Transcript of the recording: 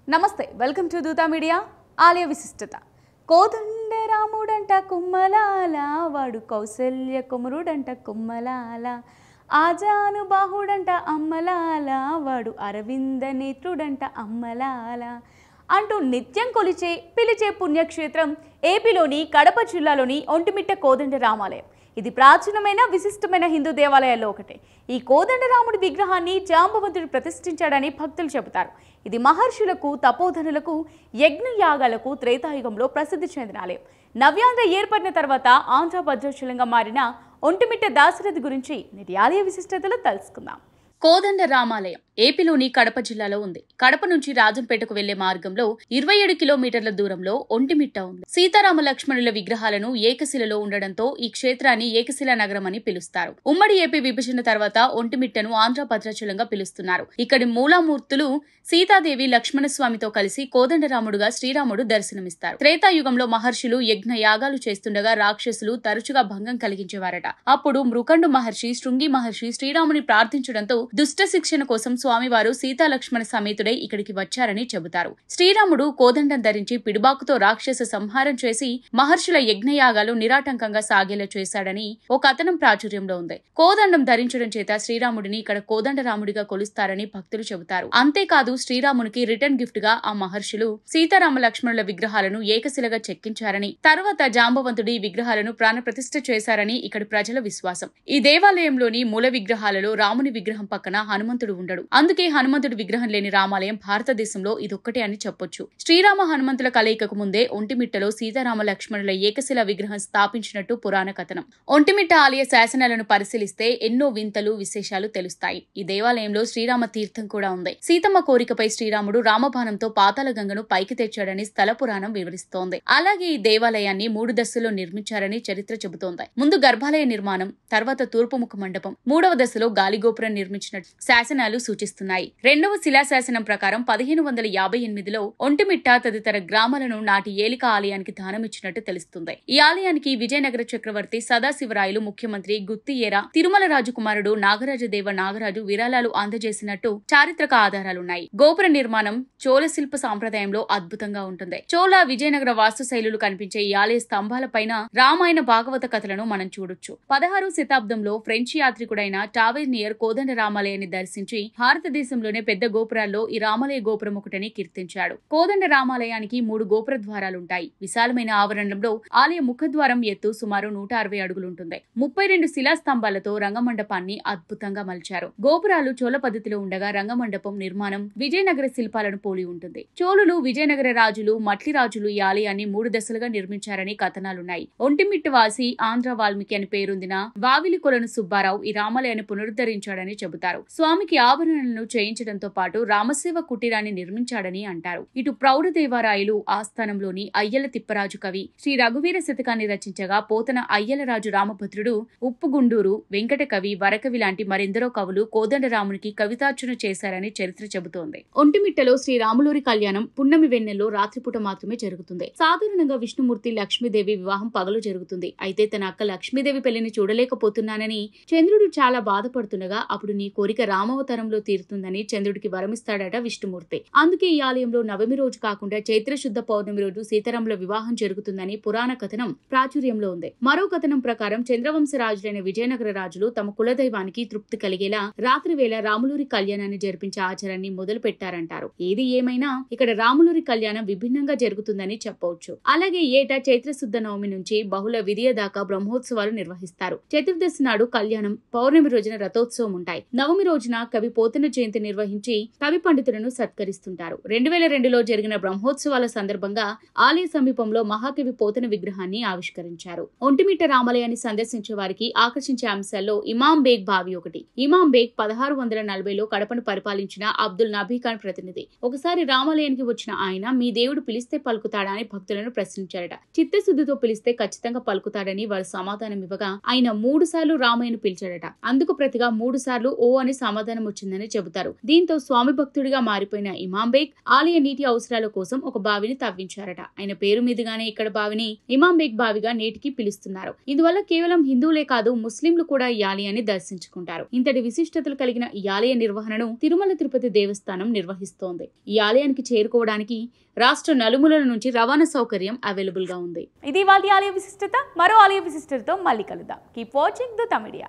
నమస్తే welcome to Dootha media. ఆలయ విశిష్టత. కోదండరాముడంట కుమ్మలాల, వాడు కౌసల్య కుమరుడంట కుమ్మలాల, ఆజానుబాహుడంట అమ్మలాల, వాడు అరవింద నేత్రుడంట అమ్మలాల అంటూ నిత్యం పిలిచే పుణ్యక్షేత్రం ఏపీలోని కడప జిల్లాలోని ఒంటిమిట్ట కోదండరామాలయం. ఇది ప్రాచీనమైన విశిష్టమైన హిందూ దేవాలయాల్లో ఒకటే. ఈ కోదండరాముడి విగ్రహాన్ని జాంబవంతుడు ప్రతిష్ఠించాడని భక్తులు చెబుతారు. ఇది మహర్షులకు, తపోధనులకు, యజ్ఞయాగాలకు త్రేతాయుగంలో ప్రసిద్ధి చెందిన ఆలయం. నవ్యాంధ్ర ఏర్పడిన తర్వాత ఆంధ్ర భద్రాచలంగా మారిన ఒంటిమిట్ట దాశరథి గురించి నేటి ఆలయ విశిష్టతలు తెలుసుకుందాం. కోదండరామాలయం ఏపీలోని కడప జిల్లాలో ఉంది. కడప నుంచి రాజంపేటకు వెళ్లే మార్గంలో 27 కిలోమీటర్ల దూరంలో ఒంటిమిట్ట ఉంది. సీతారామ లక్ష్మణుల విగ్రహాలను ఏకశిలలో ఉండడంతో ఈ క్షేత్రాన్ని ఏకశిలా నగరం అని పిలుస్తారు. ఉమ్మడి ఏపీ విభజన తర్వాత ఒంటిమిట్టను ఆంధ్ర భద్రాచలంగా పిలుస్తున్నారు. ఇక్కడి మూలామూర్తులు సీతాదేవి లక్ష్మణస్వామితో కలిసి కోదండరాముడుగా శ్రీరాముడు దర్శనమిస్తారు. త్రేతాయుగంలో మహర్షులు యజ్ఞ యాగాలు చేస్తుండగా రాక్షసులు తరచుగా భంగం కలిగించేవారట. అప్పుడు మృకండు మహర్షి, శృంగి మహర్షి శ్రీరాముని ప్రార్థించడంతో దుష్ట శిక్షణ కోసం స్వామివారు సీతాలక్ష్మణ సమేతుడై ఇక్కడికి వచ్చారని చెబుతారు. శ్రీరాముడు కోదండం ధరించి పిడుబాకుతో రాక్షస సంహారం చేసి మహర్షుల యజ్ఞయాగాలు నిరాటంకంగా సాగేలా చేశాడని ఒక కథనం ప్రాచుర్యంలో ఉంది. కోదండం ధరించడం చేత శ్రీరాముడిని ఇక్కడ కోదండరాముడిగా కొలుస్తారని భక్తులు చెబుతారు. అంతేకాదు శ్రీరామునికి రిటర్న్ గిఫ్ట్ గా ఆ మహర్షులు సీతారామ లక్ష్మణుల విగ్రహాలను ఏకశిలగా చెక్కించారని, తర్వాత జాంబవంతుడి ఈ విగ్రహాలను ప్రాణప్రతిష్ఠ చేశారని ఇక్కడి ప్రజల విశ్వాసం. ఈ దేవాలయంలోని మూల విగ్రహాలలో రాముని విగ్రహం పక్కన హనుమంతుడు ఉండడు. అందుకే హనుమంతుడి విగ్రహం లేని రామాలయం భారతదేశంలో ఇదొక్కటే అని చెప్పొచ్చు. శ్రీరామ హనుమంతుల కలయికకు ముందే ఒంటిమిట్టలో సీతారామ లక్ష్మణుల ఏకశిల విగ్రహం స్థాపించినట్టు పురాణ కథనం. ఒంటిమిట్ట ఆలయ శాసనాలను పరిశీలిస్తే ఎన్నో వింతలు, విశేషాలు తెలుస్తాయి. ఈ దేవాలయంలో శ్రీరామ తీర్థం కూడా ఉంది. సీతమ్మ కోరికపై శ్రీరాముడు రామబాణంతో పాతాళ గంగను పైకి తెచ్చాడని స్థల పురాణం వివరిస్తోంది. అలాగే ఈ దేవాలయాన్ని 3 దశల్లో నిర్మించారని చరిత్ర చెబుతోంది. ముందు గర్భాలయ నిర్మాణం, తర్వాత తూర్పుముఖ మండపం, 3వ దశలో గాలిగోపురం నిర్మించినట్టు శాసనాలు సూచిస్తున్నాయి. 2వ శిలాశాసనం ప్రకారం 1558లో ఒంటిమిట్ట తదితర గ్రామాలను నాటి ఏలిక ఆలయానికి దానమిచ్చినట్టు తెలుస్తుంది. ఈ ఆలయానికి విజయనగర చక్రవర్తి సదాశివరాయలు, ముఖ్యమంత్రి గుత్తియేర తిరుమల రాజు కుమారుడు నాగరాజదేవ నాగరాజు విరాళాలు అందజేసినట్టు చారిత్రక ఆధారాలున్నాయి. గోపుర నిర్మాణం చోళ శిల్ప సాంప్రదాయంలో అద్భుతంగా ఉంటుంది. చోళ, విజయనగర వాస్తు శైలులు కనిపించే ఈ ఆలయ స్తంభాలపైన రామాయణ భాగవత కథలను మనం చూడొచ్చు. 16వ శతాబ్దంలో ఫ్రెంచ్ యాత్రికుడైన టావెర్నియర్ కోదండరామాలయాన్ని దర్శించి భారతదేశంలోనే పెద్ద గోపురాల్లో ఈ రామాలయ గోపురం ఒకటని కీర్తించాడు. కోదండ రామాలయానికి 3 గోపుర ద్వారాలుంటాయి. విశాలమైన ఆవరణంలో ఆలయ ముఖద్వారం ఎత్తు సుమారు 160 అడుగులుంటుంది. 32 శిలాస్తంభాలతో రంగమండపాన్ని అద్భుతంగా మలిచారు. గోపురాలు చోళ పద్ధతిలో ఉండగా రంగమండపం నిర్మాణం విజయనగర శిల్పాలను పోలి ఉంటుంది. చోళులు, విజయనగర రాజులు, మట్లి రాజులు ఈ ఆలయాన్ని 3 దశలుగా నిర్మించారని కథనాలున్నాయి. ఒంటిమిట్ట వాసి, ఆంధ్ర వాల్మీకి అని పేరొందిన వావిలి కొలను సుబ్బారావు ఈ రామాలయాన్ని పునరుద్ధరించాడని చెబుతారు. స్వామికి ఆభరణాలను చేయించడంతో పాటు రామసేవ కుటీరాన్ని నిర్మించాడని అంటారు. ఇటు ప్రౌఢదేవరాయలు ఆస్థానంలోని అయ్యల తిప్పరాజు కవి శ్రీ రఘువీర శతకాన్ని రచించగా పోతన అయ్యలరాజు రామభద్రుడు, ఉప్పుగుండూరు వెంకట కవి, వరకవి లాంటి మరెందరో కవులు కోదండరామునికి కవితార్చన చేశారని చరిత్ర చెబుతోంది. ఒంటిమిట్టలో శ్రీ రాములూరి కళ్యాణం పున్నమి వెన్నెల్లో రాత్రిపూట మాత్రమే జరుగుతుంది. సాధారణంగా విష్ణుమూర్తి, లక్ష్మీదేవి వివాహం పగలు జరుగుతుంది. అయితే తన అక్క లక్ష్మీదేవి పెళ్లిని చూడలేకపోతున్నానని చంద్రుడు చాలా బాధపడుతుండగా అప్పుడు నీ కోరిక రామవతారంలో తీరుతుందని చంద్రుడికి వరమిస్తాడట విష్ణుమూర్తి. అందుకే ఈ ఆలయంలో నవమి రోజు కాకుండా చైత్రశుద్ధ పౌర్ణమి రోజు సీతారాముల వివాహం జరుగుతుందని పురాణ కథనం ప్రాచుర్యంలో ఉంది. మరో కథనం ప్రకారం చంద్రవంశ రాజులైన విజయనగర రాజులు తమ కులదైవానికి తృప్తి కలిగేలా రాత్రి వేళ రాములూరి కళ్యాణాన్ని జరిపించే ఆచారాన్ని మొదలు పెట్టారంటారు. ఏది ఏమైనా ఇక్కడ రాములూరి కళ్యాణం విభిన్నంగా జరుగుతుందని చెప్పవచ్చు. అలాగే ఏటా చైత్రశుద్ధ నవమి నుంచి బహుళ విధియ దాకా బ్రహ్మోత్సవాలు నిర్వహిస్తారు. చతుర్దశి నాడు కళ్యాణం, పౌర్ణమి రోజున రథోత్సవం ఉంటాయి. నవమి రోజున కవి పోతన జయంతి నిర్వహించి కవి పండితులను సత్కరిస్తుంటారు. 2002లో జరిగిన బ్రహ్మోత్సవాల సందర్భంగా ఆలయ సమీపంలో మహాకవి పోతన విగ్రహాన్ని ఆవిష్కరించారు. ఒంటిమిట్ట రామాలయాన్ని సందర్శించే వారికి ఆకర్షించే అంశాల్లో ఇమాం బేగ్ బావి ఒకటి. ఇమాం బేగ్ 1640లో కడపను పరిపాలించిన అబ్దుల్ నబీ ఖాన్ ప్రతినిధి. ఒకసారి రామాలయానికి వచ్చిన ఆయన మీ దేవుడు పిలిస్తే పలుకుతాడా అని భక్తులను ప్రశ్నించారట. చిత్తశుద్ధితో పిలిస్తే ఖచ్చితంగా పలుకుతాడని వారు సమాధానం ఇవ్వగా ఆయన 3 సార్లు రామయ్యను పిలిచాడట. అందుకు ప్రతిగా 3 సార్లు ఓ ఓ అని సమాధానం వచ్చిందని చెబుతారు. దీంతో స్వామి భక్తుడిగా మారిపోయిన ఇమాం బేగ్ ఆలయ నీటి అవసరాల కోసం ఒక బావిని తవ్వించారట. ఆయన పేరు మీదుగానే ఇక్కడ బావిని ఇమాం బేగ్ బావిగా నేటికి పిలుస్తున్నారు. ఇందువల్ల కేవలం హిందువులే కాదు, ముస్లింలు కూడా ఈ ఆలయాన్ని దర్శించుకుంటారు. ఇంతటి విశిష్టతలు కలిగిన ఈ ఆలయ నిర్వహణను తిరుమల తిరుపతి దేవస్థానం నిర్వహిస్తోంది. ఈ ఆలయానికి చేరుకోవడానికి రాష్ట్ర నలుమూలల నుంచి రవాణా సౌకర్యం అవైలబుల్ గా ఉంది. ఇది వాటి ఆలయ విశిష్టత. మరో ఆలయ విశిష్టతతో మళ్ళీ కలుద్దాం. Keep watching the తమిడియా.